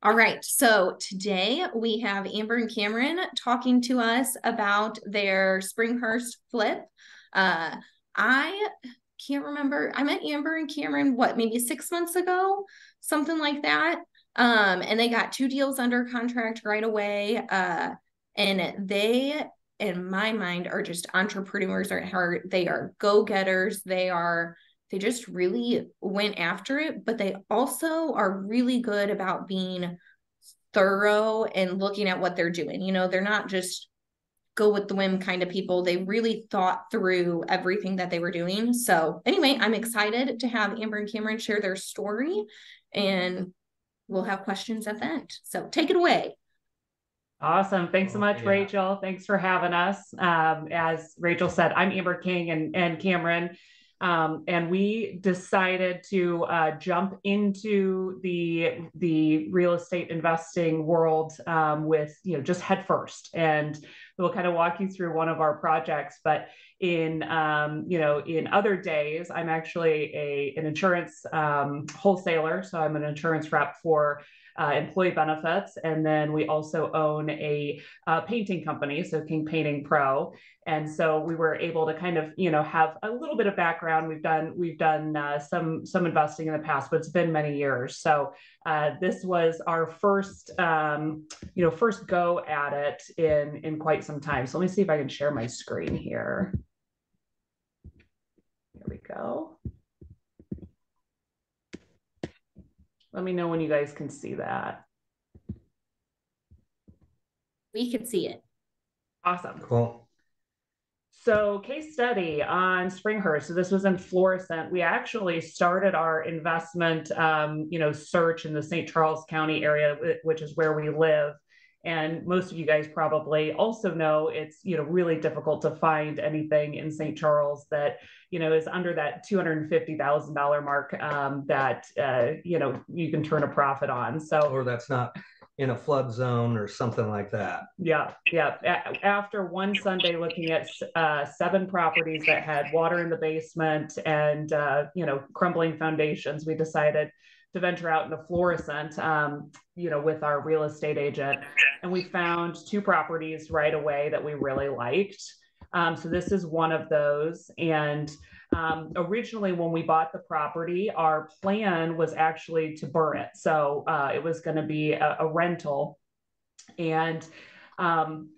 All right, so today we have Amber and Cameron talking to us about their Springhurst flip. I can't remember. I met Amber and Cameron, what, maybe 6 months ago, something like that. And they got two deals under contract right away. And they, in my mind, are just entrepreneurs at heart. They are go-getters. They just really went after it, but they also are really good about being thorough and looking at what they're doing. They're not just go with the whim kind of people. They really thought through everything that they were doing. So, anyway, I'm excited to have Amber and Cameron share their story, and we'll have questions at the end. So, take it away. Awesome. Thanks so much, Rachel. Thanks for having us. As Rachel said, I'm Amber King and Cameron. And we decided to jump into the real estate investing world with just head first. And we'll kind of walk you through one of our projects. But in in other days, I'm actually an insurance wholesaler. So I'm an insurance rep for employee benefits. And then we also own a painting company, so King Painting Pro. And so we were able to kind of, have a little bit of background. We've done some investing in the past, but it's been many years. So this was our first, first go at it in quite some time. So let me see if I can share my screen here. Here we go. Let me know when you guys can see that. We could see it. Awesome. Cool. So case study on Springhurst. So this was in Florissant. We actually started our investment, search in the St. Charles County area, which is where we live. And most of you guys probably also know it's, really difficult to find anything in St. Charles that, is under that $250,000 mark that, you can turn a profit on. So, or that's not in a flood zone or something like that. Yeah. After one Sunday looking at 7 properties that had water in the basement and crumbling foundations, we decided to venture out into Florissant, with our real estate agent, and we found 2 properties right away that we really liked. So this is one of those, and originally, when we bought the property, our plan was actually to burn it. So it was going to be a rental. And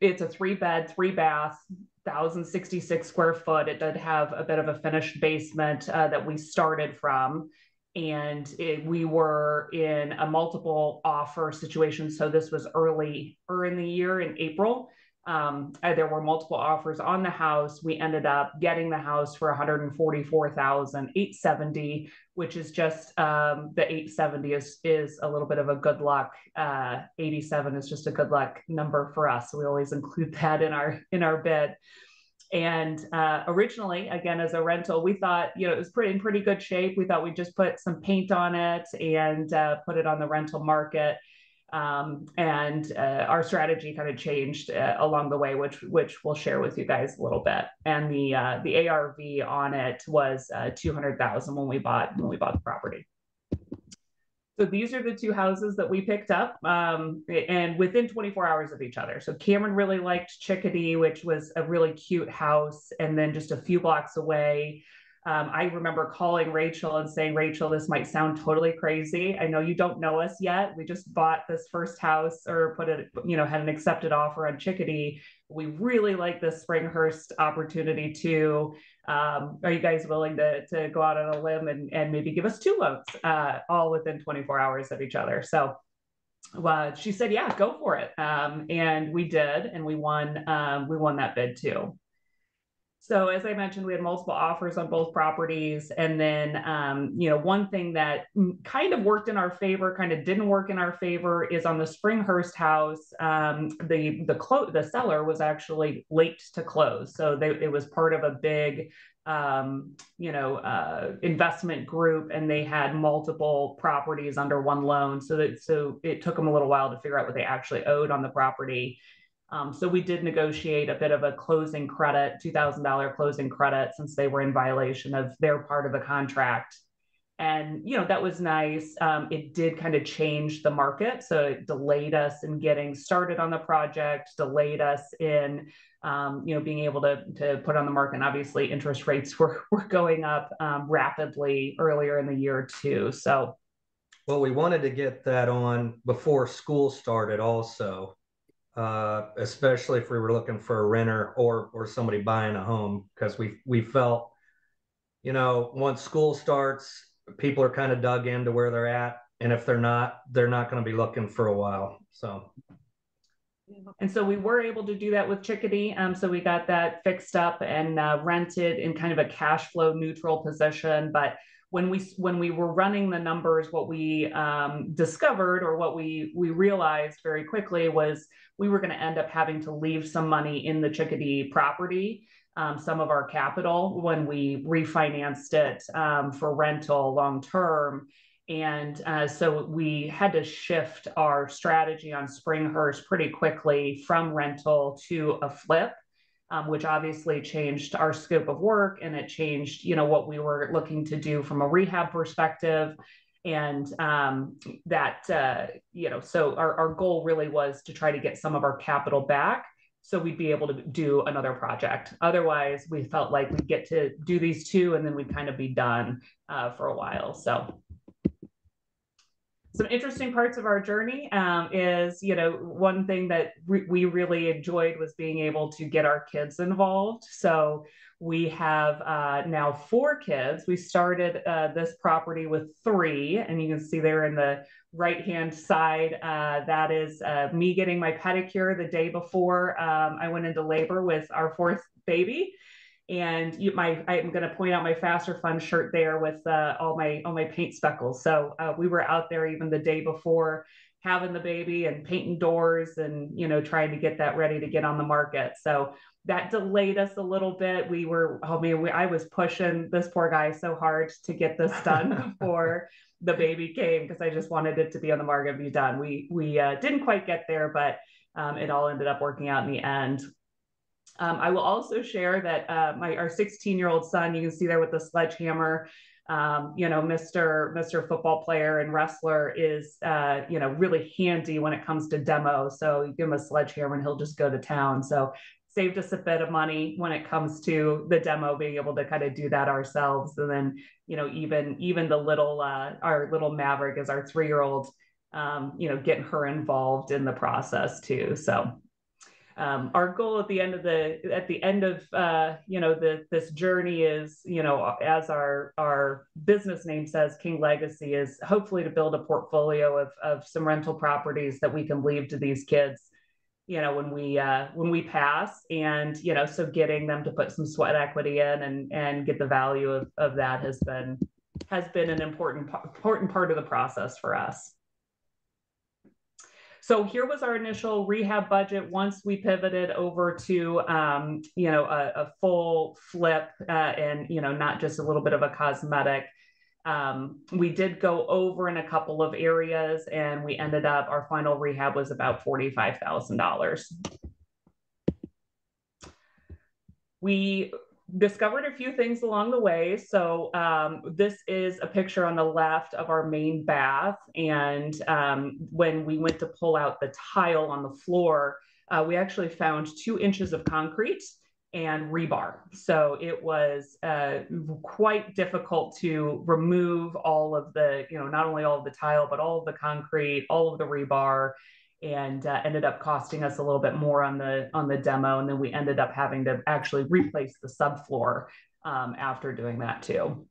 it's a 3-bed, 3-bath, 1,066 square foot. It did have a bit of a finished basement that we started from. And we were in a multiple offer situation. So this was early in the year in April. There were multiple offers on the house. We ended up getting the house for $144,870, which is just the 870 is a little bit of a good luck. 87 is just a good luck number for us. So we always include that in our bid. And originally, again, as a rental, we thought, it was in pretty good shape. We thought we'd just put some paint on it and put it on the rental market. And our strategy kind of changed along the way, which we'll share with you guys a little bit. And the ARV on it was 200,000 when we bought the property. So these are the 2 houses that we picked up, and within 24 hours of each other. So Cameron really liked Chickadee, which was a really cute house, and then just a few blocks away, I remember calling Rachel and saying, Rachel, this might sound totally crazy. I know you don't know us yet. We just bought this first house, or had an accepted offer on Chickadee. We really like this Springhurst opportunity too. Are you guys willing to go out on a limb and maybe give us 2 loans, all within 24 hours of each other? So she said, yeah, go for it. And we did, and we won that bid too. So as I mentioned, we had multiple offers on both properties. And then, one thing that kind of worked in our favor, kind of didn't work in our favor, is on the Springhurst house. The seller was actually late to close. So it was part of a big, investment group, and they had multiple properties under one loan. So it took them a little while to figure out what they actually owed on the property. So we did negotiate a bit of a closing credit, $2,000 closing credit, since they were in violation of their part of the contract. And, that was nice. It did kind of change the market. So it delayed us in getting started on the project, delayed us in, being able to put on the market. And obviously interest rates were going up rapidly earlier in the year too. So. Well, we wanted to get that on before school started also, especially if we were looking for a renter or somebody buying a home, because we felt, once school starts, people are kind of dug into where they're at. And if they're not going to be looking for a while. So. And so we were able to do that with Chickadee. So we got that fixed up and rented in kind of a cash flow neutral position. But when we were running the numbers, what we discovered, or what we realized very quickly, was we were going to end up having to leave some money in the Chickadee property, some of our capital, when we refinanced it for rental long term. And so we had to shift our strategy on Springhurst pretty quickly from rental to a flip, which obviously changed our scope of work, and it changed, what we were looking to do from a rehab perspective. And so our goal really was to try to get some of our capital back, so we'd be able to do another project. Otherwise, we felt like we'd get to do these two and then we'd kind of be done for a while. So. Some interesting parts of our journey is, one thing that we really enjoyed was being able to get our kids involved. So we have now 4 kids. We started this property with 3, and you can see there in the right-hand side, that is me getting my pedicure the day before I went into labor with our 4th baby. And I'm going to point out my FasterFunds shirt there with all my paint speckles. So we were out there even the day before having the baby and painting doors and, trying to get that ready to get on the market. So that delayed us a little bit. I was pushing this poor guy so hard to get this done before the baby came, because I just wanted it to be on the market and be done. We didn't quite get there, but it all ended up working out in the end. I will also share that our 16-year-old son, you can see there with the sledgehammer, Mr. Football player and wrestler, is, really handy when it comes to demo. So you give him a sledgehammer and he'll just go to town. So saved us a bit of money when it comes to the demo, being able to kind of do that ourselves. And then, even the little, our little Maverick is our 3-year-old, getting her involved in the process too. So. Our goal at the end of this journey is, as our business name says, King Legacy, is hopefully to build a portfolio of some rental properties that we can leave to these kids, when we pass, and so getting them to put some sweat equity in and get the value of that has been an important part of the process for us. So here was our initial rehab budget once we pivoted over to, a full flip and, not just a little bit of a cosmetic. We did go over in a couple of areas, and we ended up, our final rehab was about $45,000. We discovered a few things along the way. So this is a picture on the left of our main bath. And when we went to pull out the tile on the floor, we actually found 2 inches of concrete and rebar. So it was quite difficult to remove all of the, not only all of the tile, but all of the concrete, all of the rebar, and ended up costing us a little bit more on the demo. And then we ended up having to actually replace the subfloor after doing that too.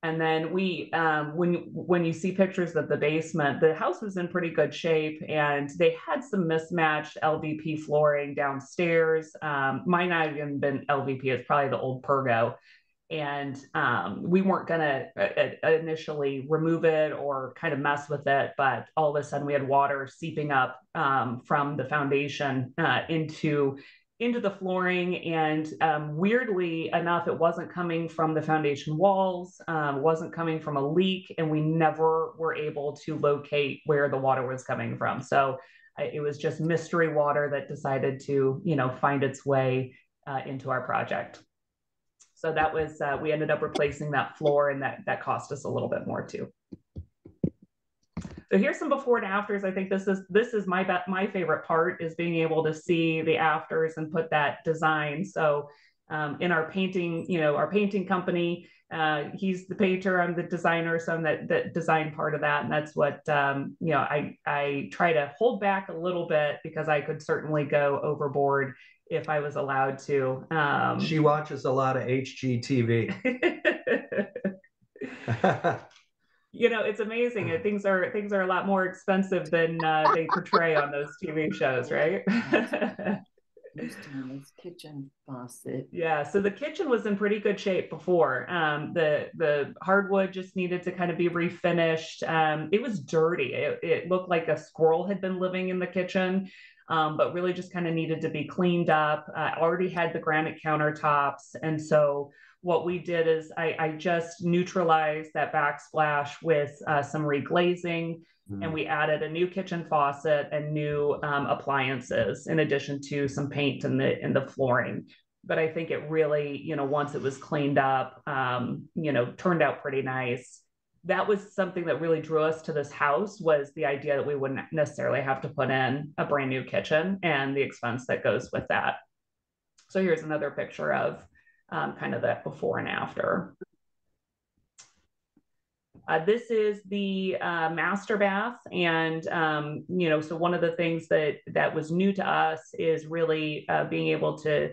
And then when you see pictures of the basement, the house was in pretty good shape, and they had some mismatched LVP flooring downstairs. Might not have even been LVP, it's probably the old Pergo. And we weren't going to initially remove it or kind of mess with it, but all of a sudden we had water seeping up from the foundation into the flooring. And weirdly enough, it wasn't coming from the foundation walls, wasn't coming from a leak, and we never were able to locate where the water was coming from. So it was just mystery water that decided to, find its way into our project. So that was, we ended up replacing that floor, and that cost us a little bit more too. So here's some before and afters. I think this is my favorite part, is being able to see the afters and put that design. So in our painting, our painting company, he's the painter, I'm the designer, so I'm that design part of that. And that's what, I try to hold back a little bit, because I could certainly go overboard if I was allowed to. She watches a lot of HGTV. It's amazing. Things are a lot more expensive than they portray on those TV shows, right? This kitchen faucet. Yeah, so the kitchen was in pretty good shape before. The hardwood just needed to kind of be refinished. It was dirty. It looked like a squirrel had been living in the kitchen, but really just kind of needed to be cleaned up. Already had the granite countertops, and so what we did is I just neutralized that backsplash with some reglazing, and we added a new kitchen faucet and new appliances, in addition to some paint in the flooring. But I think it really, once it was cleaned up, turned out pretty nice. That was something that really drew us to this house, was the idea that we wouldn't necessarily have to put in a brand new kitchen and the expense that goes with that. So here's another picture of kind of that before and after. This is the master bath, and so one of the things that was new to us is really being able to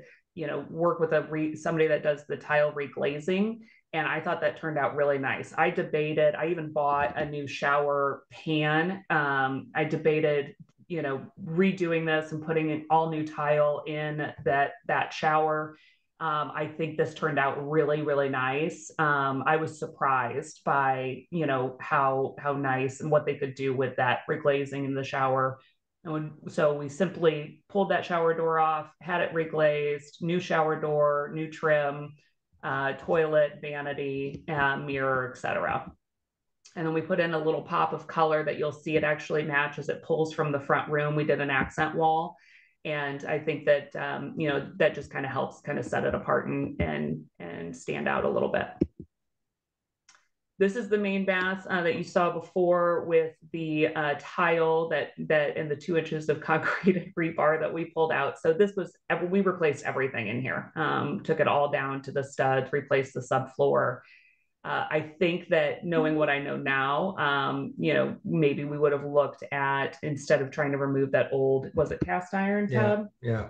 work with somebody that does the tile reglazing, and I thought that turned out really nice. I even bought a new shower pan. I debated redoing this and putting an all new tile in that shower. I think this turned out really, really nice. I was surprised by, how nice and what they could do with that reglazing in the shower. So we simply pulled that shower door off, had it reglazed, new shower door, new trim, toilet, vanity, mirror, etc. And then we put in a little pop of color that you'll see it actually matches. It pulls from the front room. We did an accent wall. And I think that, that just kind of helps kind of set it apart and stand out a little bit. This is the main bath that you saw before, with the tile that and the 2 inches of concrete rebar that we pulled out. So we replaced everything in here, took it all down to the studs, replaced the subfloor. I think that, knowing what I know now, maybe we would have looked at, instead of trying to remove that old, was it cast iron tub? Yeah.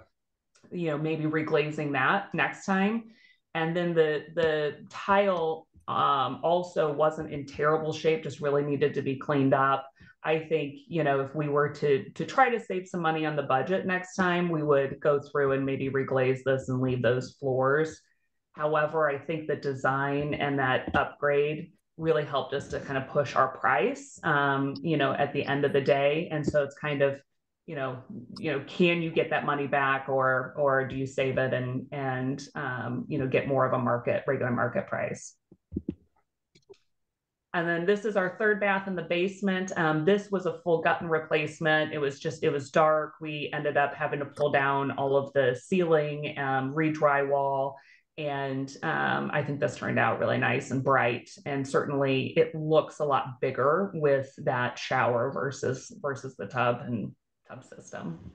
Maybe reglazing that next time. And then the tile also wasn't in terrible shape, just really needed to be cleaned up. I think, if we were to try to save some money on the budget next time, we would go through and maybe reglaze this and leave those floors. However, I think the design and that upgrade really helped us to kind of push our price, at the end of the day. And so it's kind of, can you get that money back, or do you save it and get more of a regular market price? And then this is our third bath in the basement. This was a full gut and replacement. It was dark. We ended up having to pull down all of the ceiling, re-drywall. And I think this turned out really nice and bright. And certainly it looks a lot bigger with that shower versus the tub and tub system.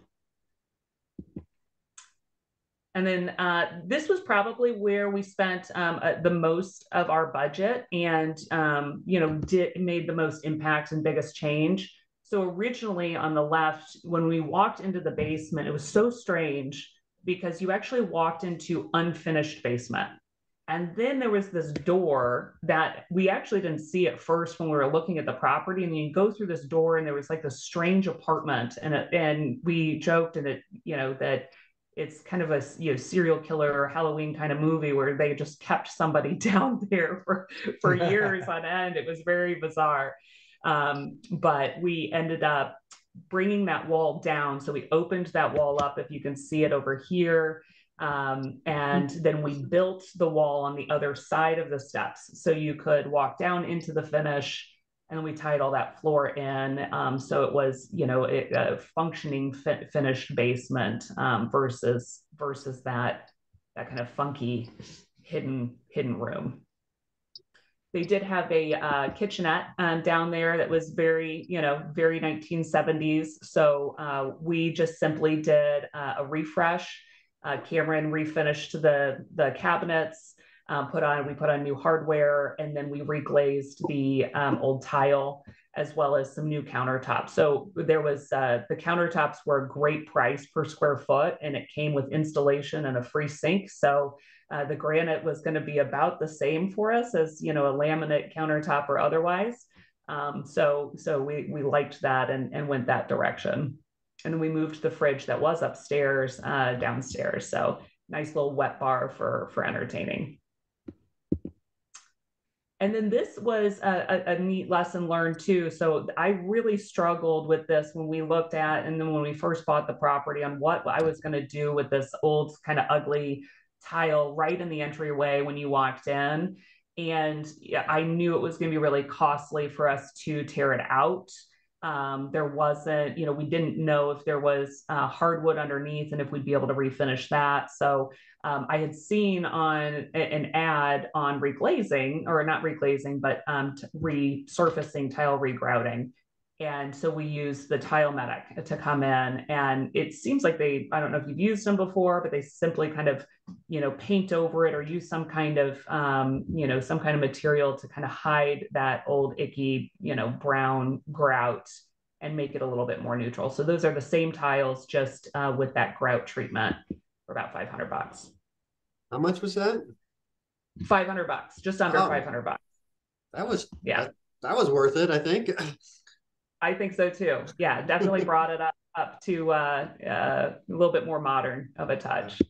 And then this was probably where we spent the most of our budget, and made the most impact and biggest change. So originally on the left, when we walked into the basement, it was so strange, because you actually walked into unfinished basement. And then there was this door that we actually didn't see at first when we were looking at the property. And you go through this door, and there was like this strange apartment, and we joked that it's kind of a serial killer Halloween kind of movie, where they just kept somebody down there for years on end. It was very bizarre. But we ended up bringing that wall down. So we opened that wall up, if you can see it over here. And then we built the wall on the other side of the steps, so you could walk down into the finish. And then we tied all that floor in. So it was, a functioning finished basement, versus that kind of funky hidden room. They did have a kitchenette down there that was very, very 1970s. So we just simply did a refresh. Cameron refinished the cabinets, we put on new hardware, and then we reglazed the old tile, as well as some new countertops. So there was, the countertops were a great price per square foot, and it came with installation and a free sink. So the granite was going to be about the same for us as, a laminate countertop or otherwise. So we liked that and went that direction. And then we moved the fridge that was upstairs downstairs. So nice little wet bar for entertaining. And then this was a neat lesson learned too. So I really struggled with this when we looked at, and then when we first bought the property, on what I was going to do with this old kind of ugly tile right in the entryway when you walked in. And I knew it was going to be really costly for us to tear it out. There wasn't, we didn't know if there was hardwood underneath and if we'd be able to refinish that. So I had seen on an ad on reglazing, or not reglazing, but resurfacing tile regrouting. And so we used the Tile Medic to come in, and it seems like I don't know if you've used them before, but they simply kind of, paint over it or use some kind of, some kind of material to kind of hide that old icky, brown grout and make it a little bit more neutral. So those are the same tiles, just with that grout treatment, for about $500. How much was that? $500, just under $500. That was, yeah, that was worth it, I think. I think so too. Yeah, definitely brought it up to a little bit more modern of a touch.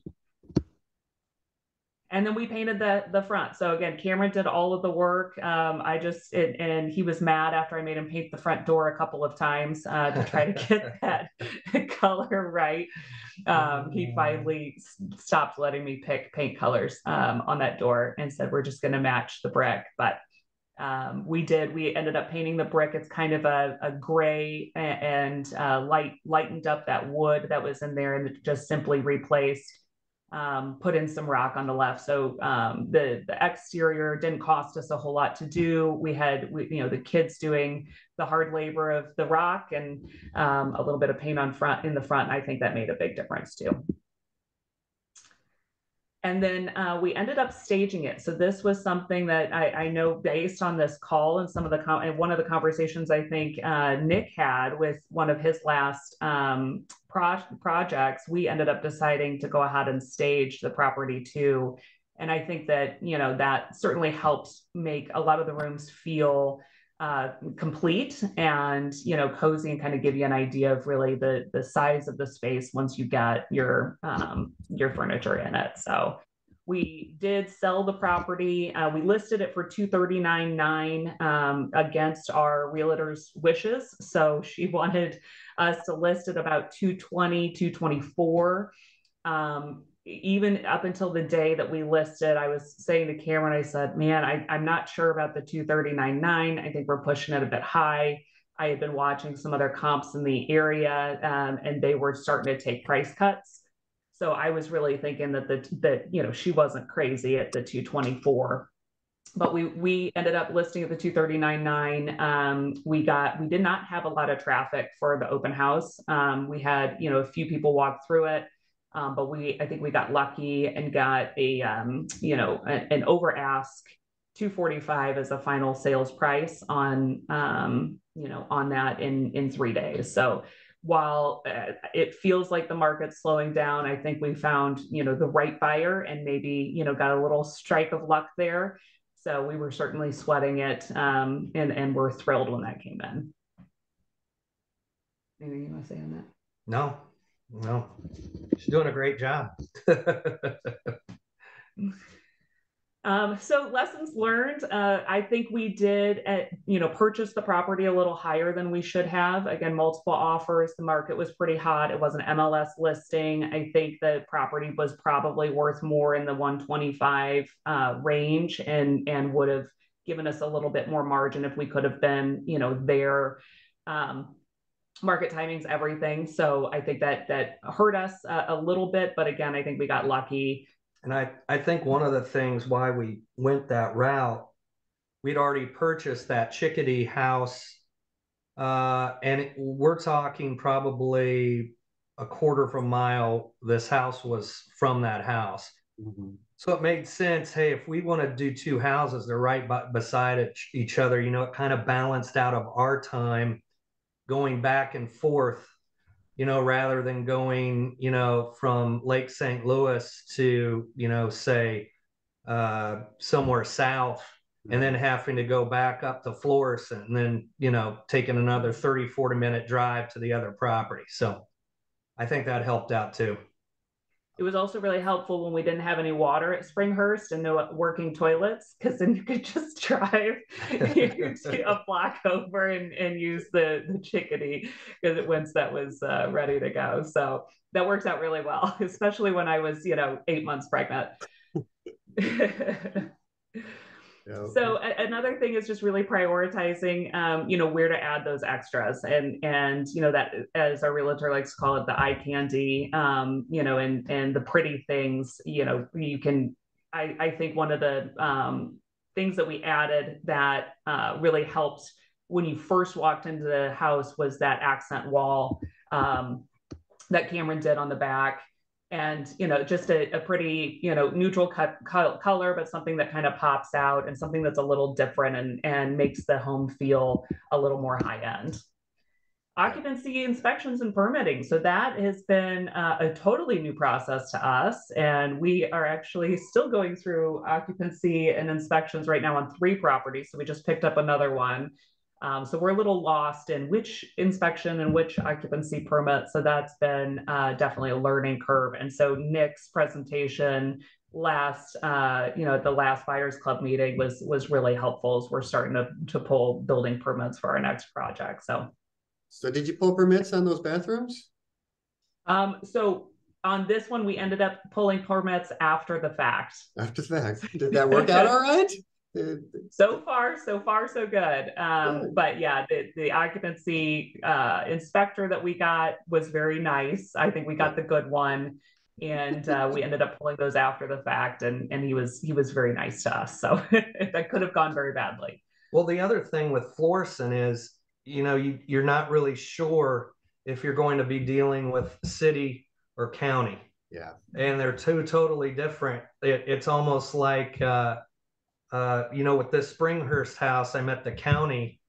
And then we painted the front. So again, Cameron did all of the work. And he was mad after I made him paint the front door a couple of times to try to get that color right. He finally stopped letting me pick paint colors on that door and said, we're just going to match the brick. But we ended up painting the brick. It's kind of a gray and lightened up that wood that was in there, and just simply replaced, put in some rock on the left. So the exterior didn't cost us a whole lot to do. We had the kids doing the hard labor of the rock, and a little bit of paint in the front. And I think that made a big difference too. And then we ended up staging it. So this was something that I know, based on this call and some of and one of the conversations I think Nick had with one of his last projects, we ended up deciding to go ahead and stage the property too. And I think that, that certainly helps make a lot of the rooms feel complete and, cozy, and kind of give you an idea of really the size of the space once you get your furniture in it. So we did sell the property. We listed it for $239,900 against our realtor's wishes. So she wanted us to list it about $220,000, $224,000. Even up until the day that we listed, I was saying to Cameron, I said, man, I'm not sure about the $239,900. I think we're pushing it a bit high. I had been watching some other comps in the area, and they were starting to take price cuts. So I was really thinking that she wasn't crazy at the $224,000. But we ended up listing at the $239,900. We did not have a lot of traffic for the open house. We had, a few people walk through it. But I think we got lucky and got an over ask $245,000 as a final sales price on that in 3 days. So while it feels like the market's slowing down, I think we found, the right buyer, and maybe, got a little strike of luck there. So we were certainly sweating it, and we're thrilled when that came in. Anything you want to say on that? No, she's doing a great job. So lessons learned. I think we did, purchase the property a little higher than we should have. Again, multiple offers. The market was pretty hot. It was an MLS listing. I think the property was probably worth more in the 125 range, and would have given us a little bit more margin if we could have been, there. Market timing's everything. So I think that hurt us a little bit, but again, I think we got lucky. And I think one of the things why we went that route, we'd already purchased that Chickadee house. And we're talking probably a quarter of a mile. This house was from that house. Mm-hmm. So it made sense. Hey, if we want to do two houses, they're right beside each other, it kind of balanced out of our time going back and forth, rather than going, from Lake St. Louis to, say, somewhere south, and then having to go back up to Florissant, and then, taking another 30-40 minute drive to the other property. So I think that helped out too. It was also really helpful when we didn't have any water at Springhurst and no working toilets, because then you could just drive a block over and use the Chickadee, because once that was ready to go. So that works out really well, especially when I was, 8 months pregnant. So another thing is just really prioritizing, where to add those extras, and that, as our realtor likes to call it, the eye candy, and the pretty things. You can. I think one of the things that we added that really helped when you first walked into the house was that accent wall that Cameron did on the back. And, just a pretty, neutral color, but something that kind of pops out, and something that's a little different and makes the home feel a little more high end. Occupancy inspections and permitting. So that has been a totally new process to us. And we are actually still going through occupancy and inspections right now on 3 properties. So we just picked up another one. So we're a little lost in which inspection and which occupancy permit. So that's been definitely a learning curve. And so Nick's presentation at the last Buyers Club meeting was really helpful as we're starting to pull building permits for our next project. So did you pull permits on those bathrooms? So on this one, we ended up pulling permits after the fact. After the fact. Did that work out all right? So far, so good. But yeah, the occupancy inspector that we got was very nice. I think we got the good one, and we ended up pulling those after the fact, and he was very nice to us. So that could have gone very badly. Well, the other thing with Florissant is, you're not really sure if you're going to be dealing with city or county. Yeah. And they're two totally different. It's almost like with this Springhurst house, I'm at the county,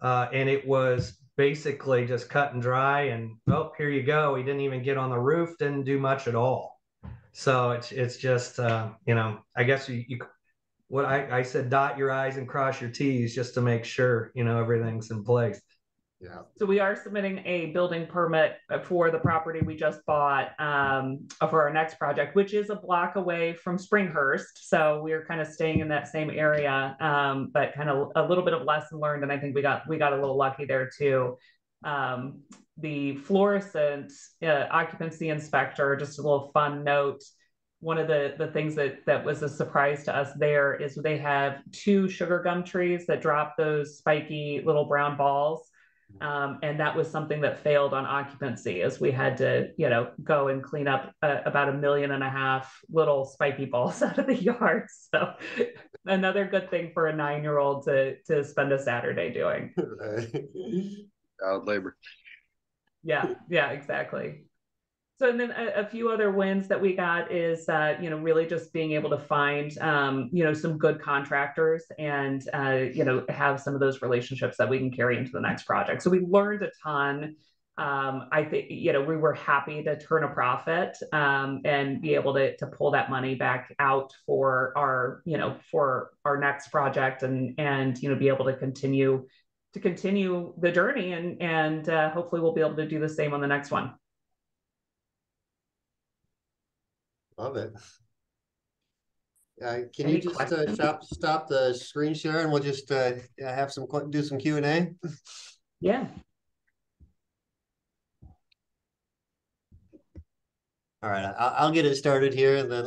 and it was basically just cut and dry, and here you go. He didn't even get on the roof, didn't do much at all. So it's just I guess what I said, dot your I's and cross your T's, just to make sure everything's in place. Yeah. So we are submitting a building permit for the property we just bought for our next project, which is a block away from Springhurst. So we're kind of staying in that same area, but kind of a little bit of lesson learned. And I think we got a little lucky there too. The Florissant occupancy inspector, just a little fun note. One of the things that was a surprise to us there is they have 2 sugar gum trees that drop those spiky little brown balls. And that was something that failed on occupancy, as we had to, go and clean up about 1.5 million little spiky balls out of the yard. So another good thing for a 9-year-old to spend a Saturday doing. Child labor. Yeah, exactly. So, and then a few other wins that we got is, really just being able to find, some good contractors and, have some of those relationships that we can carry into the next project. So we learned a ton. I think, we were happy to turn a profit and be able to pull that money back out for our next project, and be able to continue the journey, and hopefully we'll be able to do the same on the next one. Love it. Can you just stop the screen share, and we'll just do some Q&A? Yeah. All right, I'll get it started here, and then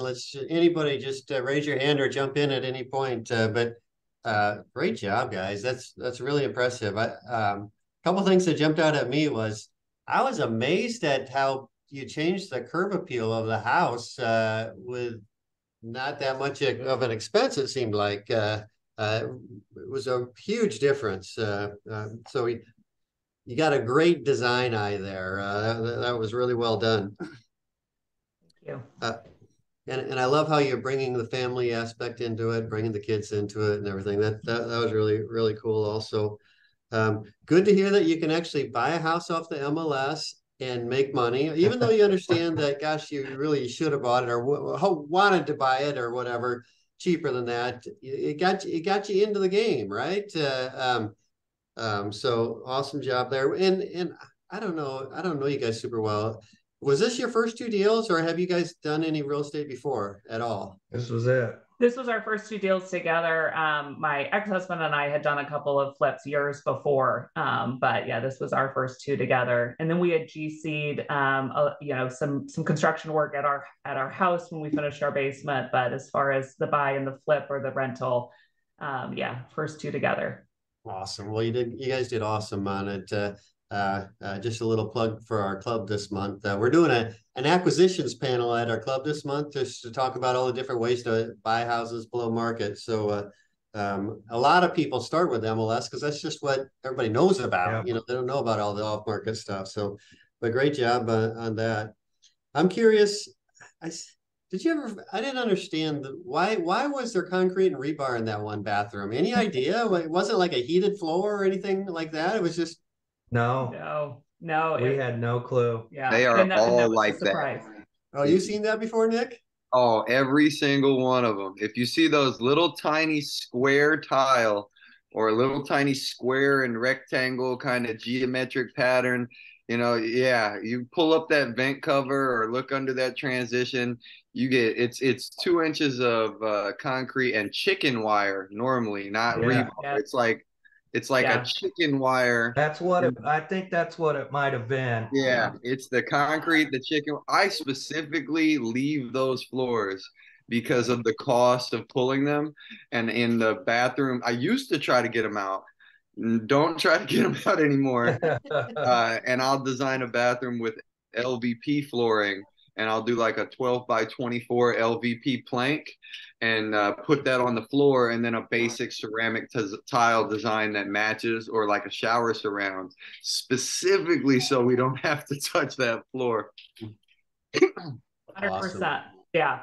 anybody just raise your hand or jump in at any point. But great job, guys. That's really impressive. A couple things that jumped out at me was I was amazed at how you changed the curb appeal of the house with not that much of an expense, it seemed like. It was a huge difference. So you got a great design eye there. That was really well done. Thank you. And I love how you're bringing the family aspect into it, bringing the kids into it and everything. That was really, really cool also. Good to hear that you can actually buy a house off the MLS and make money, even though you understand that, gosh, you really should have bought it or wanted to buy it or whatever, cheaper than that. It got you into the game, right? So awesome job there. And I don't know you guys super well. Was this your first two deals, or have you guys done any real estate before at all? This was it. This was our first two deals together. My ex-husband and I had done a couple of flips years before, but yeah, this was our first two together. And then we had GC'd, some construction work at our house when we finished our basement. But as far as the buy and the flip or the rental, first two together. Awesome. Well, you guys did awesome on it. Just a little plug for our club this month. We're doing an acquisitions panel at our club this month just to talk about all the different ways to buy houses below market. So a lot of people start with MLS because that's just what everybody knows about. Yeah. They don't know about all the off-market stuff. So, but great job on that. I'm curious. I didn't understand why was there concrete and rebar in that one bathroom? Any idea? It wasn't like a heated floor or anything like that. It was just No, we had no clue. Yeah, They are all like that. Oh, you seen that before, Nick? Oh, every single one of them. If you see those little tiny square tile or a little tiny square and rectangle kind of geometric pattern, you pull up that vent cover or look under that transition, you get it's 2 inches of concrete and chicken wire normally, not rebar. Yeah. It's like a chicken wire. I think that's what it might have been. Yeah, it's the concrete, the chicken. I specifically leave those floors because of the cost of pulling them. And in the bathroom, I used to try to get them out. Don't try to get them out anymore. And I'll design a bathroom with LVP flooring, and I'll do like a 12 by 24 LVP plank and put that on the floor, and then a basic ceramic tile design that matches, or like a shower surround, specifically so we don't have to touch that floor. 100%. Awesome. Yeah.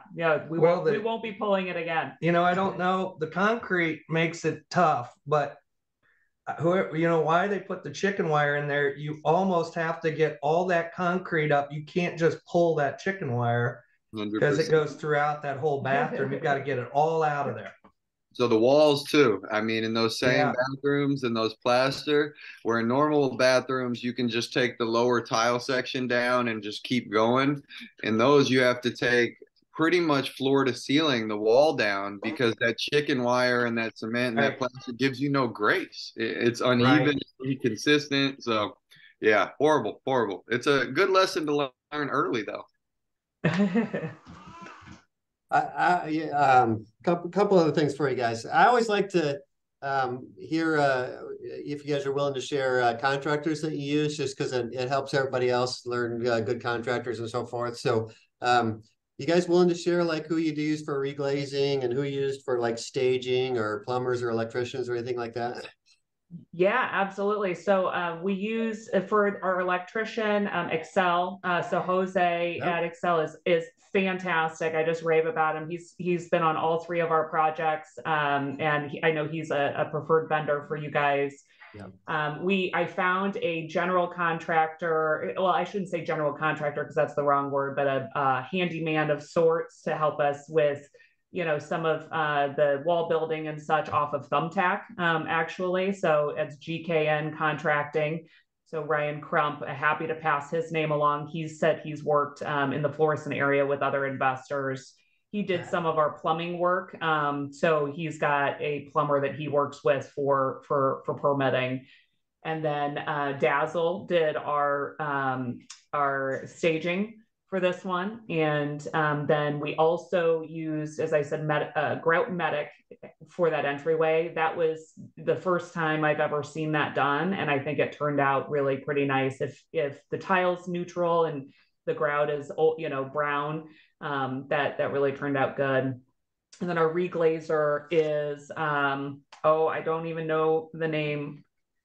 We won't be pulling it again. I don't know. The concrete makes it tough, but why they put the chicken wire in there, you almost have to get all that concrete up. You can't just pull that chicken wire because it goes throughout that whole bathroom. You've got to get it all out of there. So the walls too. I mean, in those same bathrooms and those plaster, where in normal bathrooms, you can just take the lower tile section down and just keep going. In those, you have to take pretty much floor to ceiling, the wall down, because that chicken wire and that cement and that plastic gives you no grace. It's uneven, inconsistent. So yeah, horrible. It's a good lesson to learn early though. Couple other things for you guys. I always like to hear if you guys are willing to share contractors that you use, just because it helps everybody else learn good contractors and so forth. So you guys willing to share like who you use for reglazing and who you used for like staging, or plumbers or electricians or anything like that? Yeah, absolutely. So we use for our electrician Excel. So Jose at Excel is fantastic. I just rave about him. He's been on all three of our projects, and I know he's a preferred vendor for you guys. Yeah. I found a general contractor. Well, I shouldn't say general contractor because that's the wrong word, but a handyman of sorts to help us with some of the wall building and such off of Thumbtack, actually. So it's GKN Contracting. So Ryan Crump, happy to pass his name along. He's said he's worked in the Florissant area with other investors. He did some of our plumbing work. So he's got a plumber that he works with for permitting. And then Dazzle did our staging for this one. And then we also used, as I said, Grout Medic for that entryway. That was the first time I've ever seen that done. And I think it turned out really pretty nice. If the tile's neutral and the grout is, brown, that really turned out good. And then our reglazer is, I don't even know the name,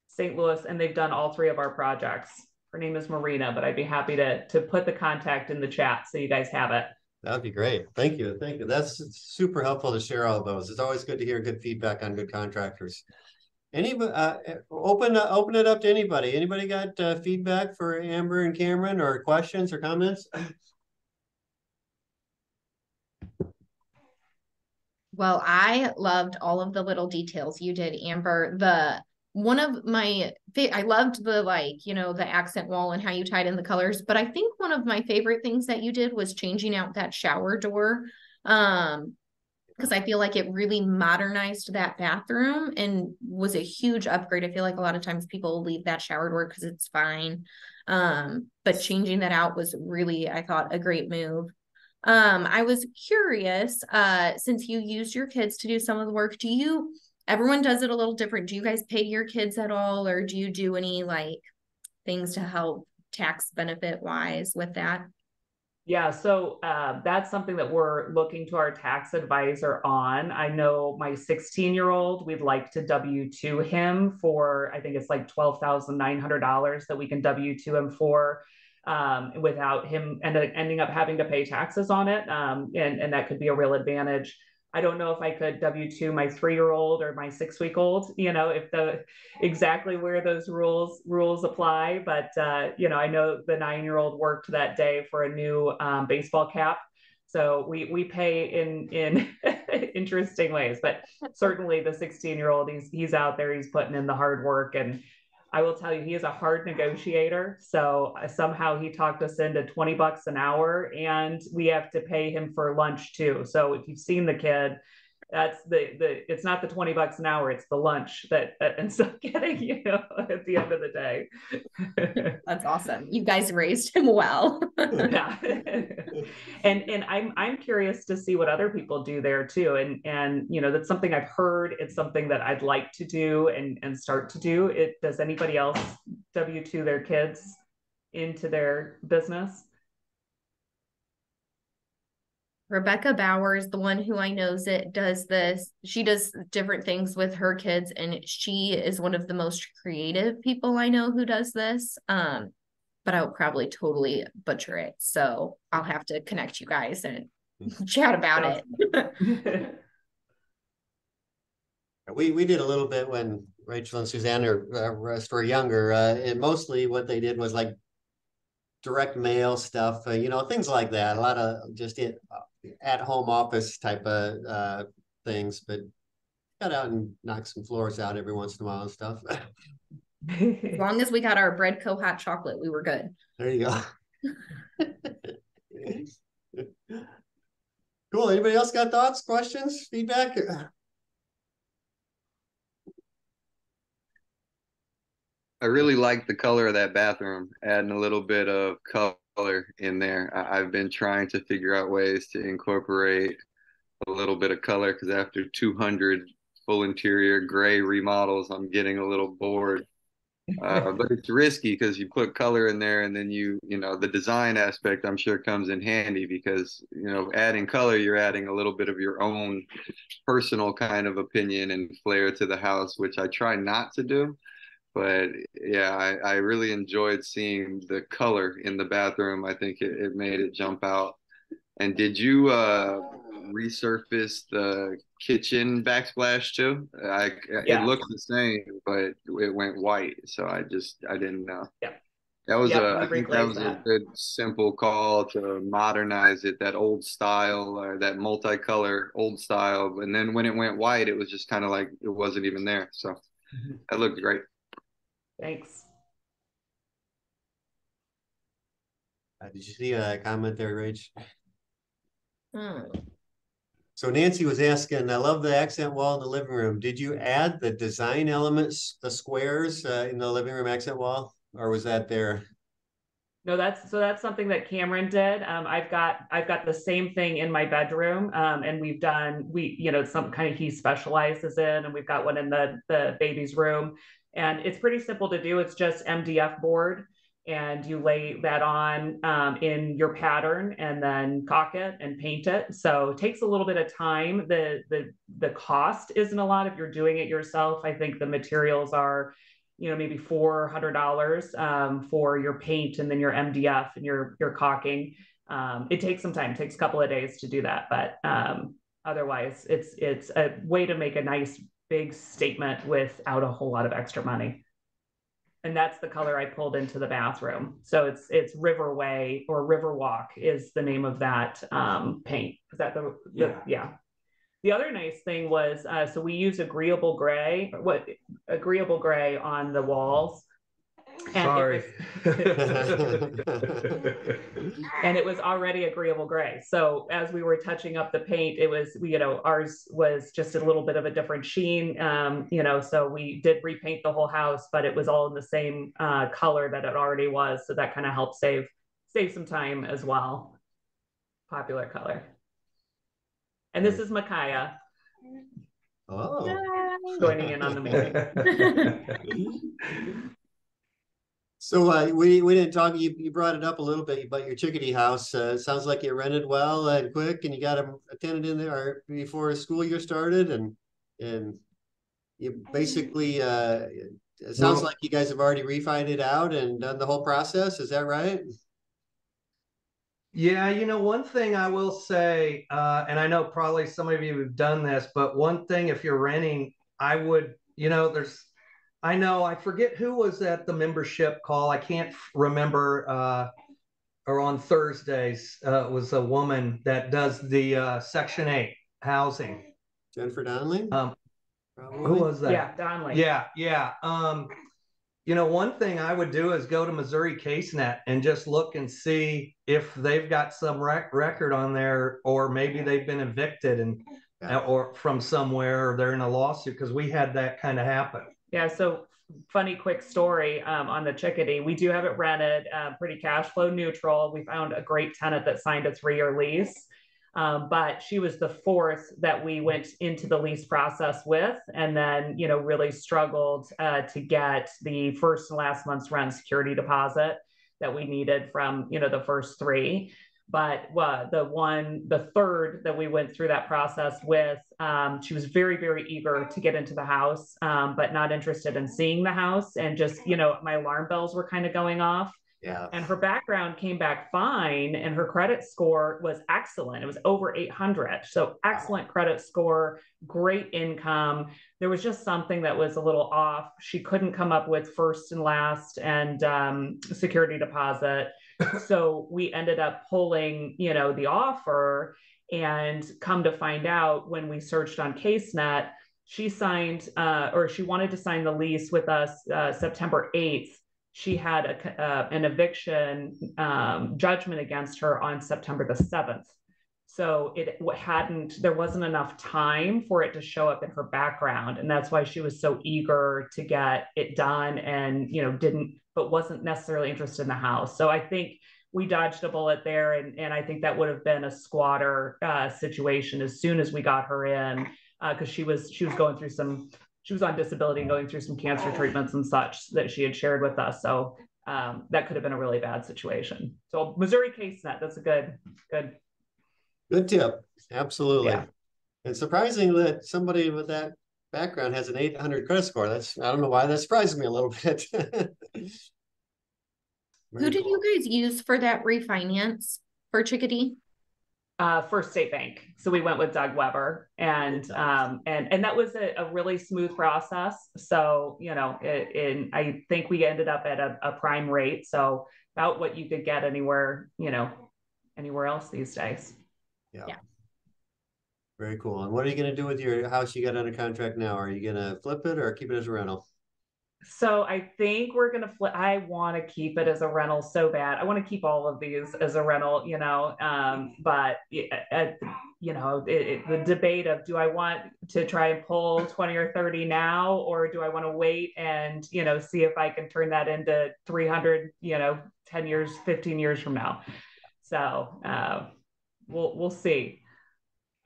St. Louis, and they've done all 3 of our projects. Her name is Marina, but I'd be happy to put the contact in the chat so you guys have it. That'd be great. Thank you. Thank you. That's super helpful to share all of those. It's always good to hear good feedback on good contractors. Open it up to anybody. Anybody got feedback for Amber and Cameron, or questions or comments? Well, I loved all of the little details you did, Amber. I loved the, like, you know, the accent wall and how you tied in the colors. But I think one of my favorite things that you did was changing out that shower door. Because I feel like it really modernized that bathroom and was a huge upgrade. I feel like a lot of times people leave that shower door because it's fine. But changing that out was really, I thought, a great move. I was curious, since you used your kids to do some of the work, everyone does it a little different. Do you guys pay your kids at all, or do you do any like things to help tax benefit wise with that? Yeah, so that's something that we're looking to our tax advisor on. I know my 16-year-old, we'd like to W-2 him for, I think it's like $12,900 that we can W-2 him for, without him ending up having to pay taxes on it. And that could be a real advantage. I don't know if I could W-2 my 3-year-old or my 6-week-old, you know, if exactly where those rules apply. But, you know, I know the 9-year-old worked that day for a new baseball cap. So we pay in interesting ways, but certainly the 16-year-old, he's out there, he's putting in the hard work. And I will tell you, he is a hard negotiator. So somehow he talked us into $20 an hour, and we have to pay him for lunch too. So if you've seen the kid, that's it's not the $20 an hour, it's the lunch that ends up getting, you know, at the end of the day. That's awesome. You guys raised him well. Yeah. And I'm curious to see what other people do there too. And you know, that's something I've heard. It's something that I'd like to do and start to do. Does anybody else W-2 their kids into their business? Rebecca Bowers, the one who I knows does this. She does different things with her kids, and she is one of the most creative people I know who does this. But I'll probably totally butcher it. So I'll have to connect you guys and chat about it. We did a little bit when Rachel and Suzanne were younger, and mostly what they did was like direct mail stuff, you know, things like that. A lot of just at home office type of things, but got out and knock some floors out every once in a while and stuff. As long as we got our bread hot chocolate, we were good. There you go. Cool. Anybody else got thoughts, questions, feedback? I really like the color of that bathroom, adding a little bit of color in there. I've been trying to figure out ways to incorporate a little bit of color, because after 200 full interior gray remodels, I'm getting a little bored. But it's risky because you put color in there, and then you know, the design aspect I'm sure comes in handy, because, you know, adding color, you're adding a little bit of your own personal kind of opinion and flair to the house, which I try not to do. But yeah, I really enjoyed seeing the color in the bathroom. I think it made it jump out. And did you resurface the kitchen backsplash too? It looked the same, but it went white. So I didn't know. Yeah. That was I think that was a good simple call to modernize it, that old style, or that multicolor old style. And then when it went white, it was just kind of like it wasn't even there. So that looked great. Thanks. Did you see a comment there, Rach? So Nancy was asking, I love the accent wall in the living room. Did you add the design elements, the squares in the living room accent wall, or was that there? No, that's something that Cameron did. I've got the same thing in my bedroom, and you know, some kind of he specializes in, and we've got one in the baby's room, and it's pretty simple to do. It's just MDF board, and you lay that on in your pattern and then caulk it and paint it. So it takes a little bit of time. The cost isn't a lot if you're doing it yourself. I think the materials are, maybe $400 for your paint and then your MDF and your caulking. It takes some time. It takes a couple of days to do that, but otherwise it's a way to make a nice big statement without a whole lot of extra money. And that's the color I pulled into the bathroom. So it's Riverway, or Riverwalk is the name of that paint. Is that yeah. The other nice thing was, so we used agreeable gray on the walls. And Sorry. And it was already agreeable gray. So as we were touching up the paint, it was, ours was just a little bit of a different sheen, so we did repaint the whole house, but it was all in the same color that it already was. So that kind of helped save some time as well. Popular color. And this is Micaiah. Oh, joining in on the meeting. So we didn't talk. You brought it up a little bit about your chickadee house. Sounds like you rented well and quick, and you got a tenant in there before school year started, and you basically it sounds like you guys have already refined it out and done the whole process. Is that right? Yeah, one thing I will say, and I know probably some of you have done this, but one thing, if you're renting, I would, I forget who was at the membership call. I can't remember, or on Thursdays, it was a woman that does the Section 8 housing. Jennifer Donnelly? Who was that? Yeah, Donnelly. Yeah. One thing I would do is go to Missouri CaseNet and just look and see if they've got some record on there, or maybe they've been evicted or from somewhere, or they're in a lawsuit, because we had that kind of happen. Yeah, so funny quick story on the chickadee. We do have it rented, pretty cash flow neutral. We found a great tenant that signed a 3-year lease. But she was the fourth that we went into the lease process with, and then, really struggled to get the first and last month's rent security deposit that we needed from, the first 3. But the third that we went through that process with, she was very, very eager to get into the house, but not interested in seeing the house. And just, my alarm bells were kind of going off. Yeah. And her background came back fine, and her credit score was excellent. It was over 800. So excellent credit score, great income. There was just something that was a little off. She couldn't come up with first and last and security deposit. So we ended up pulling, the offer, and come to find out when we searched on CaseNet, she signed, or she wanted to sign the lease with us September 8th. She had an eviction judgment against her on September the 7th. So there wasn't enough time for it to show up in her background. And that's why she was so eager to get it done, and, but wasn't necessarily interested in the house. So I think we dodged a bullet there. And I think that would have been a squatter situation as soon as we got her in, because she was going through she was on disability and going through some cancer treatments and such that she had shared with us. So that could have been a really bad situation. So Missouri CaseNet, that's a good tip. Absolutely. Yeah. And surprising that somebody with that background has an 800 credit score. I don't know why that surprised me a little bit. Who did you guys use for that refinance for Chickadee? First State Bank. So we went with Doug Weber, and that was a really smooth process. So, I think we ended up at a prime rate. So about what you could get anywhere else these days. Yeah. Very cool. And what are you going to do with your house you got under contract now? Are you going to flip it or keep it as a rental? So I think we're going to flip. I want to keep it as a rental so bad. I want to keep all of these as a rental, but the debate of, do I want to try and pull 20 or 30 now, or do I want to wait and, see if I can turn that into 300, 10 years, 15 years from now. So we'll see.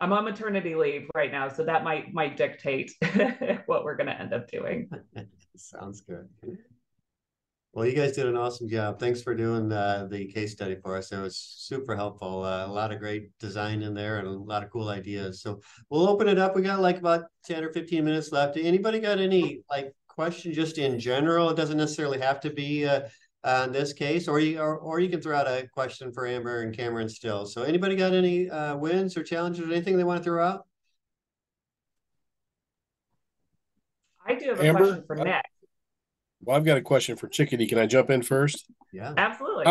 I'm on maternity leave right now, so that might dictate what we're going to end up doing. Sounds good. Well, you guys did an awesome job. Thanks for doing the case study for us. It was super helpful. A lot of great design in there and a lot of cool ideas. So we'll open it up. We got like about 10 or 15 minutes left. Anybody got any like question just in general? It doesn't necessarily have to be in this case, or you can throw out a question for Amber and Cameron still. So anybody got any wins or challenges or anything they want to throw out? I do have a Amber, question for Nick. well, I've got a question for Chickadee. Can I jump in first? Yeah. Absolutely.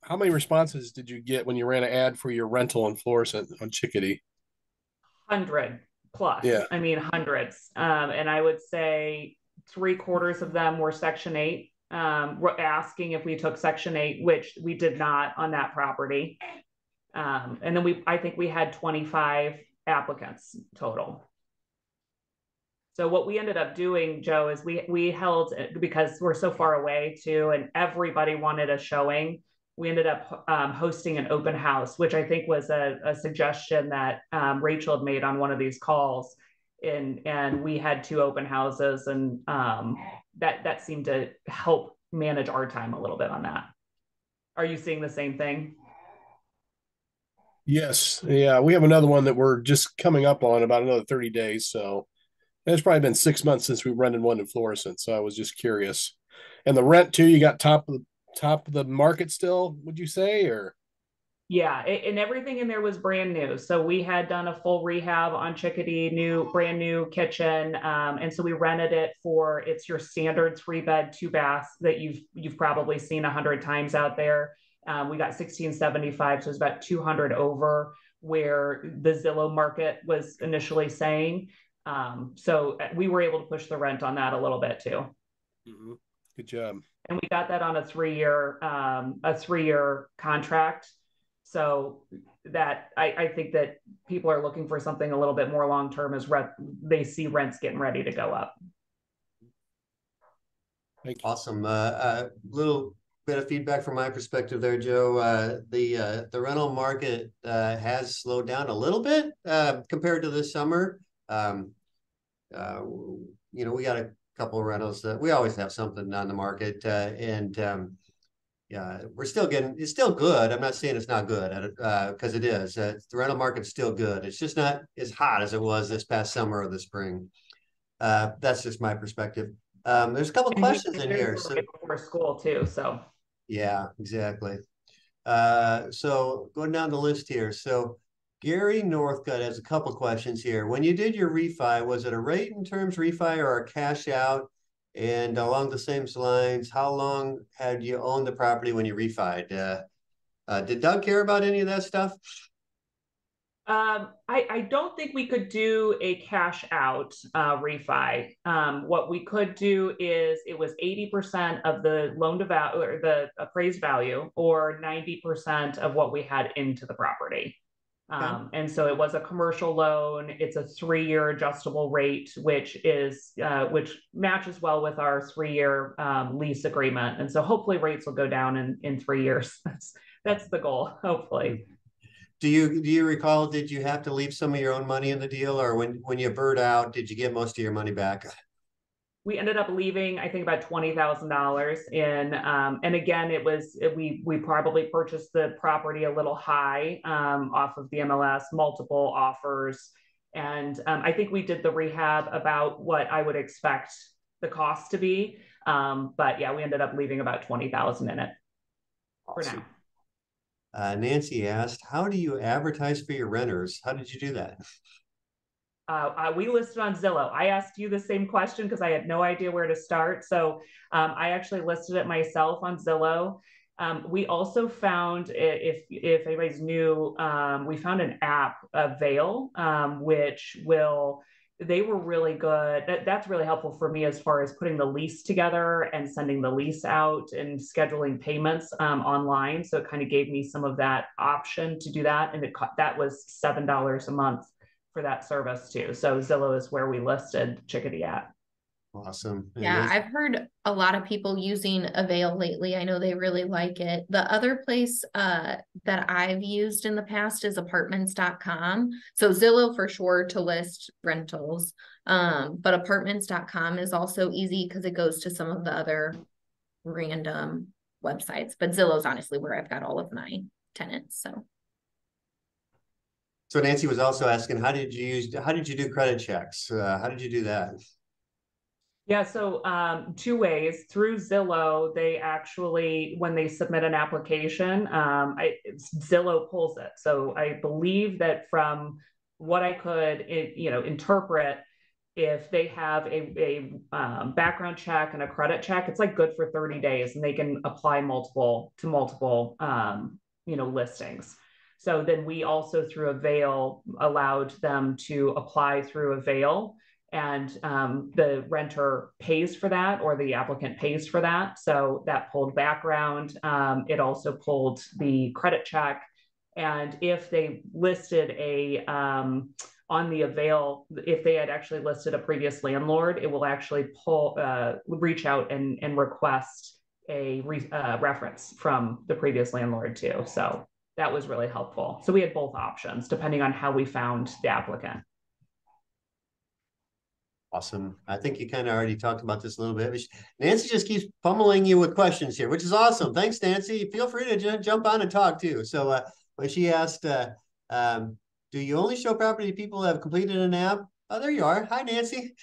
How many responses did you get when you ran an ad for your rental in Florissant on Chickadee? 100 plus. Yeah. I mean, hundreds. And I would say 3/4 of them were Section 8. Were asking if we took Section 8, which we did not on that property. And then I think we had 25 applicants total. So what we ended up doing, Joe, is we held, because we're so far away too, and everybody wanted a showing. We ended up hosting an open house, which I think was a suggestion that Rachel had made on one of these calls. And we had 2 open houses, and that seemed to help manage our time a little bit on that. Are you seeing the same thing? Yes. Yeah. We have another one that we're just coming up on about another 30 days. So it's probably been 6 months since we rented one in Florissant. So I was just curious. And the rent too, you got top of the market still, would you say, or? Yeah, and everything in there was brand new. So we had done a full rehab on Chickadee, brand new kitchen. And so we rented it it's your standard 3-bed, 2-bath that you've probably seen 100 times out there. We got 1675, so it's about 200 over where the Zillow market was initially saying. So we were able to push the rent on that a little bit too. Mm-hmm. Good job. And we got that on a 3-year contract. So that I think that people are looking for something a little bit more long-term as they see rents getting ready to go up. Awesome. Little bit of feedback from my perspective there, Joe. The rental market has slowed down a little bit compared to this summer. We got a couple of rentals that we always have something on the market, yeah, it's still good. I'm not saying it's not good because it is. The rental market's still good. It's just not as hot as it was this past summer or the spring. That's just my perspective. There's a couple questions in here. So before school too. So yeah, exactly. So going down the list here. So Gary Northcutt has a couple questions here. When you did your refi, was it a rate and terms refi or a cash out? And along the same lines, how long had you owned the property when you refied? Did Doug care about any of that stuff? I don't think we could do a cash out refi. What we could do is it was 80% of the loan to value or the appraised value, or 90% of what we had into the property. And so it was a commercial loan. It's a 3-year adjustable rate, which matches well with our 3-year lease agreement. And so hopefully rates will go down in 3 years. That's the goal, hopefully. Do you recall, did you have to leave some of your own money in the deal, or when you burnt out, did you get most of your money back? We ended up leaving, I think, about $20,000 in, and again, we probably purchased the property a little high off of the MLS, multiple offers, and I think we did the rehab about what I would expect the cost to be, but yeah, we ended up leaving about $20,000 in it for now. Nancy asked, "How do you advertise for your renters? How did you do that?" We listed on Zillow. I asked you the same question because I had no idea where to start. So I actually listed it myself on Zillow. We also found, if anybody's new, we found an app, Vail, which they were really good. That's really helpful for me as far as putting the lease together and sending the lease out and scheduling payments online. So it kind of gave me some of that option to do that. And that was $7 a month for that service too. So Zillow is where we listed Chickadee at. Awesome. Yeah, I've heard a lot of people using Avail lately. I know they really like it. The other place that I've used in the past is apartments.com. So Zillow for sure to list rentals. But apartments.com is also easy because it goes to some of the other random websites, but Zillow's honestly where I've got all of my tenants. So Nancy was also asking, how did you do credit checks? How did you do that? Yeah, so 2 ways. Through Zillow, they actually, when they submit an application, Zillow pulls it. So I believe that from what I could, interpret, if they have a background check and a credit check, it's like good for 30 days, and they can apply multiple listings. So then we also through Avail allowed them to apply through Avail, and the renter pays for that, or the applicant pays for that. So that pulled background. It also pulled the credit check. And if they listed on the Avail, if they had actually listed a previous landlord, it will actually reach out and request a reference from the previous landlord too. So that was really helpful. So we had both options depending on how we found the applicant. Awesome. I think you kind of already talked about this a little bit. Nancy just keeps pummeling you with questions here, which is awesome. Thanks, Nancy. Feel free to jump on and talk too. So when she asked, do you only show property to people who have completed an app? Oh, there you are. Hi, Nancy.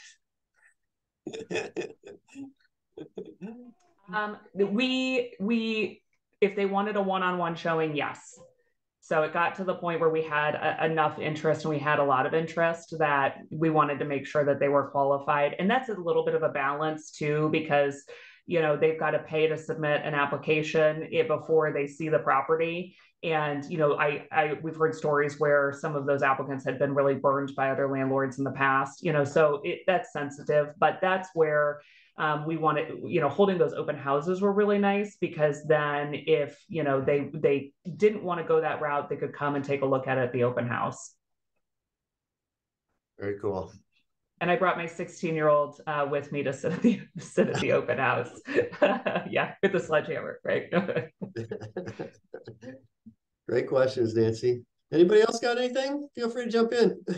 We if they wanted a one-on-one showing, yes. So it got to the point where we had enough interest, and we had a lot of interest, that we wanted to make sure that they were qualified. And that's a little bit of a balance too, because they've got to pay to submit an application before they see the property. And we've heard stories where some of those applicants had been really burned by other landlords in the past. So that's sensitive, but that's where we wanted, holding those open houses were really nice, because then if, they didn't want to go that route, they could come and take a look at it at the open house. Very cool. And I brought my 16-year-old with me to sit at the open house. Yeah, with the sledgehammer, right? Great questions, Nancy. Anybody else got anything? Feel free to jump in. I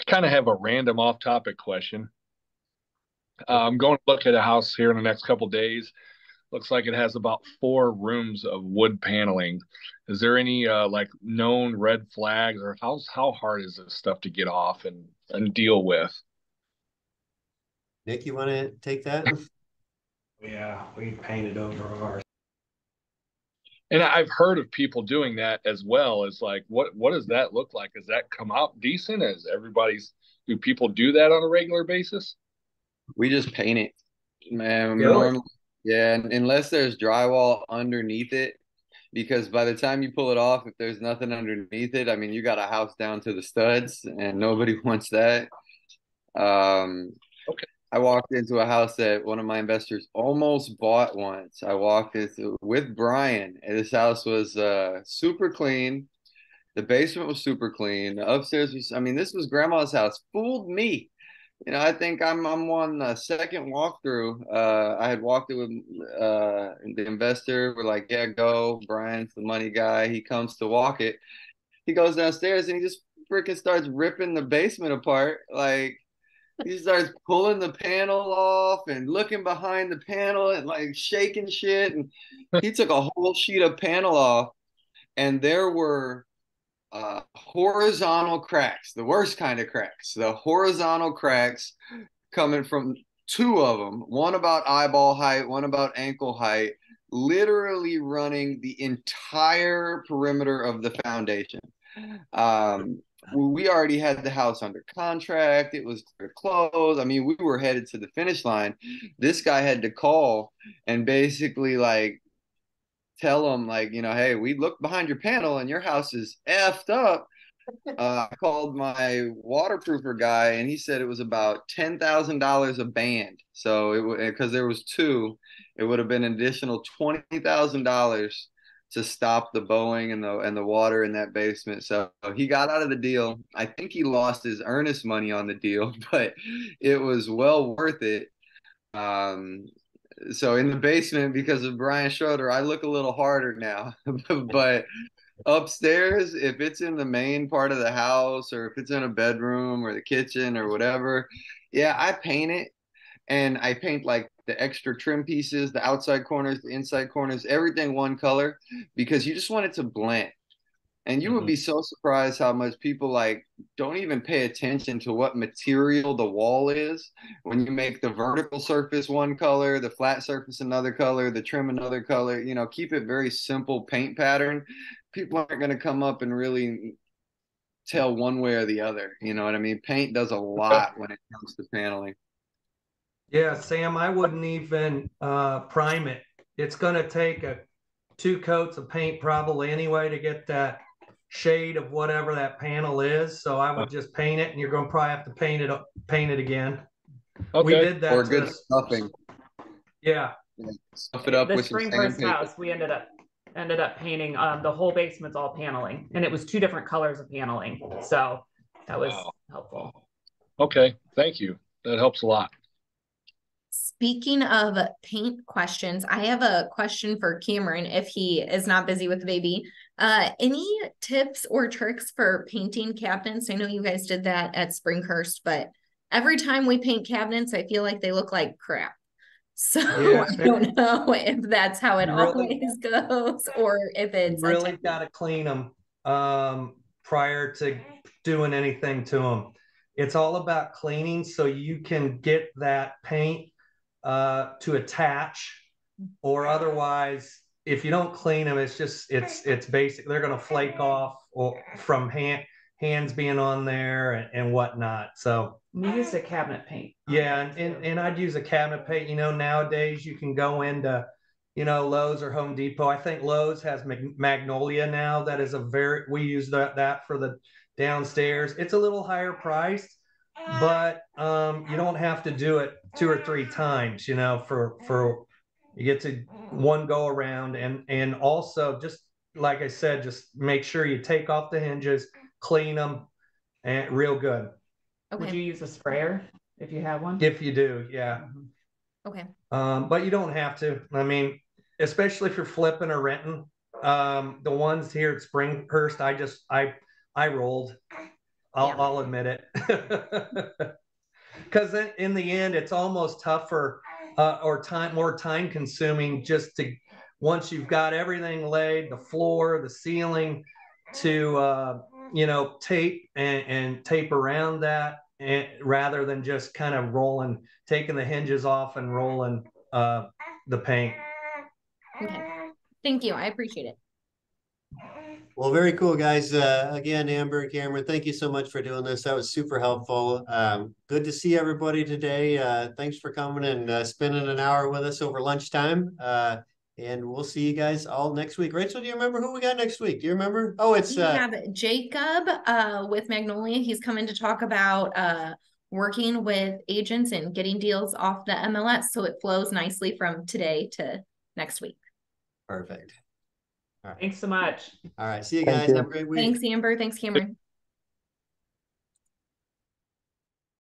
kind of have a random off-topic question. I'm going to look at a house here in the next couple of days. Looks like it has about 4 rooms of wood paneling. Is there any known red flags, or how hard is this stuff to get off and deal with? Nick, you want to take that? Yeah, we painted over ours. And I've heard of people doing that as well. It's like, what does that look like? Does that come out decent? Do people do that on a regular basis? We just paint it, man. Really? Yeah, unless there's drywall underneath it, because by the time you pull it off, if there's nothing underneath it, I mean, you got a house down to the studs, and nobody wants that. Okay. I walked into a house that one of my investors almost bought once. I walked into with Brian, and this house was super clean. The basement was super clean. The upstairs was, I mean, this was grandma's house. Fooled me. I think I'm on the second walkthrough. I had walked it with the investor. We're like, yeah, go. Brian's the money guy. He comes to walk it. He goes downstairs and he just freaking starts ripping the basement apart. Like, he starts pulling the panel off and looking behind the panel and like shaking shit. And he took a whole sheet of panel off, and there were horizontal cracks, the worst kind of cracks, the horizontal cracks coming from 2 of them, one about eyeball height, one about ankle height, literally running the entire perimeter of the foundation. We already had the house under contract. It was closed. I mean, we were headed to the finish line. This guy had to call and basically like tell them, like, hey, we looked behind your panel and your house is effed up. I called my waterproofer guy, and he said it was about $10,000 a band. So because there was 2, it would have been an additional $20,000 to stop the bowing and the water in that basement. So he got out of the deal. I think he lost his earnest money on the deal, but it was well worth it. So in the basement, because of Brian Schroeder, I look a little harder now. But upstairs, if it's in the main part of the house, or if it's in a bedroom or the kitchen or whatever, yeah, I paint it. And I paint like the extra trim pieces, the outside corners, the inside corners, everything one color, because you just want it to blend. And you would be so surprised how much people like don't even pay attention to what material the wall is. When you make the vertical surface one color, the flat surface another color, the trim another color, you know, keep it very simple paint pattern. People aren't going to come up and really tell one way or the other. You know what I mean? Paint does a lot when it comes to paneling. Yeah, Sam, I wouldn't even prime it. It's going to take 2 coats of paint probably anyway to get that shade of whatever that panel is. So I would just paint it, and you're going to probably have to paint it again. Okay. We did that. Or good stuffing. Yeah. Stuff it up The with some Springhurst sandpaper. house, we ended up painting the whole basement's all paneling, and it was 2 different colors of paneling. So that was helpful. Okay, thank you. That helps a lot. Speaking of paint questions, I have a question for Cameron if he is not busy with the baby. Any tips or tricks for painting cabinets? I know you guys did that at Springhurst, but every time we paint cabinets, I feel like they look like crap. So Yeah, I don't know if that's how it really, always goes, or if it's really got to clean them prior to doing anything to them. It's all about cleaning so you can get that paint to attach, or otherwise, if you don't clean them, it's basic. They're going to flake off or from hands being on there and whatnot. So We used a cabinet paint. yeah, and I'd use a cabinet paint. You know, nowadays you can go into, you know, Lowe's or Home Depot. I think Lowe's has Magnolia now. That is we use that for the downstairs. It's a little higher priced, but you don't have to do it 2 or 3 times, you know, for you get to one go around. And also, just like I said, just make sure you take off the hinges, clean them, and real good. okay. Would you use a sprayer if you have one? If you do, yeah. Okay. But you don't have to. I mean, especially if you're flipping or renting. The ones here at Springhurst, I rolled. I'll admit it. Because in the end, it's almost tougher or more time consuming just to, once you've got everything laid, the floor, the ceiling, to you know, tape and tape around that, and rather than just kind of taking the hinges off and rolling the paint. Okay. Thank you. I appreciate it. Well, very cool, guys. Again, Amber and Cameron, thank you so much for doing this. That was super helpful. Good to see everybody today. Thanks for coming and spending an hour with us over lunchtime. And we'll see you guys all next week. Rachel, do you remember who we got next week? Do you remember? Oh, it's we have Jacob with Magnolia. He's coming to talk about working with agents and getting deals off the MLS, so it flows nicely from today to next week. perfect. All right. Thanks so much. All right. See you guys. Have a great week. Thanks, Amber. Thanks, Cameron.